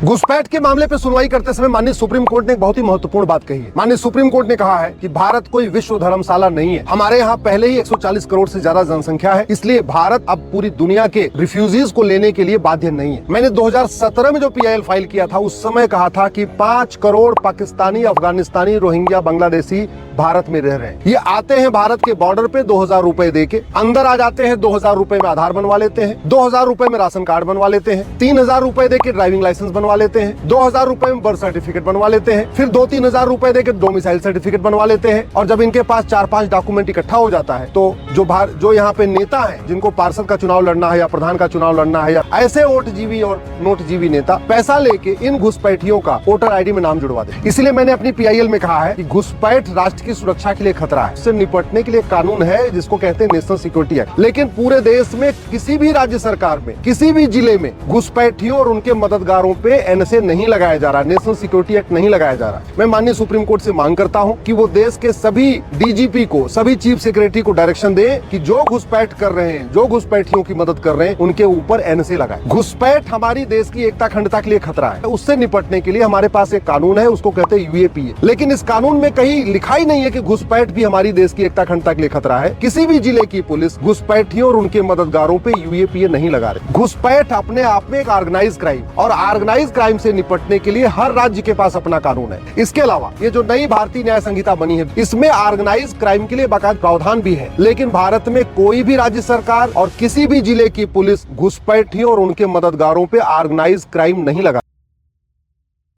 घुसपैठ के मामले पे सुनवाई करते समय माननीय सुप्रीम कोर्ट ने एक बहुत ही महत्वपूर्ण बात कही है। माननीय सुप्रीम कोर्ट ने कहा है कि भारत कोई विश्व धर्मशाला नहीं है। हमारे यहाँ पहले ही 140 करोड़ से ज्यादा जनसंख्या है, इसलिए भारत अब पूरी दुनिया के रिफ्यूजीज को लेने के लिए बाध्य नहीं है। मैंने 2017 में जो PIL फाइल किया था उस समय कहा था कि 5 करोड़ पाकिस्तानी, अफगानिस्तानी, रोहिंग्या, बांग्लादेशी भारत में रह रहे हैं। ये आते हैं भारत के बॉर्डर पे 2000 रुपए दे के, अंदर आ जाते हैं, 2000 रुपए में आधार बनवा लेते हैं, 2000 रुपए में राशन कार्ड बनवा लेते हैं, 3000 रुपए दे के ड्राइविंग लाइसेंस बनवा लेते हैं, 2000 रुपए में बर्थ सर्टिफिकेट बनवा लेते हैं, फिर 2-3 हजार रुपए दे के डोमिसाइल सर्टिफिकेट बनवा लेते हैं। और जब इनके पास 4-5 डॉक्यूमेंट इकट्ठा हो जाता है तो जो यहाँ पे नेता है, जिनको पार्षद का चुनाव लड़ना है या प्रधान का चुनाव लड़ना है, या ऐसे वोटजीवी और नोटजीवी नेता पैसा लेके इन घुसपैठियों का वोटर ID में नाम जुड़वा दे। इसलिए मैंने अपनी PIL में कहा है कि घुसपैठ राष्ट्र की सुरक्षा के लिए खतरा है। इससे निपटने के लिए कानून है जिसको कहते हैं नेशनल सिक्योरिटी एक्ट। लेकिन पूरे देश में किसी भी राज्य सरकार में, किसी भी जिले में घुसपैठियों और उनके मददगारों पे NSA नहीं लगाया जा रहा, नेशनल सिक्योरिटी एक्ट नहीं लगाया जा रहा। मैं माननीय सुप्रीम कोर्ट से मांग करता हूं कि वो देश के सभी DGP को, सभी चीफ सेक्रेटरी को डायरेक्शन दे कि जो घुसपैठ कर रहे हैं, जो घुसपैठियों की मदद कर रहे हैं, उनके ऊपर NSA लगाए। घुसपैठ हमारी देश की एकता अखंडता के लिए खतरा है। उससे निपटने के लिए हमारे पास एक कानून है, उसको कहते हैं UAPA। लेकिन इस कानून में कहीं लिखा ही नहीं है कि घुसपैठ भी हमारी देश की एकता अखंडता के लिए खतरा है। किसी भी जिले की पुलिस घुसपैठियों और उनके मददगारों पे UAPA नहीं लगा रही। घुसपैठ अपने आप में एक ऑर्गेनाइज क्राइम, और ऑर्गेनाइज क्राइम से निपटने के लिए हर राज्य के पास अपना कानून है। इसके अलावा ये जो नई भारतीय न्याय संहिता बनी है, इसमें ऑर्गेनाइज क्राइम के लिए बाकायदा प्रावधान भी है। लेकिन भारत में कोई भी राज्य सरकार और किसी भी जिले की पुलिस घुसपैठियों और उनके मददगारों पे ऑर्गेनाइज क्राइम नहीं लगा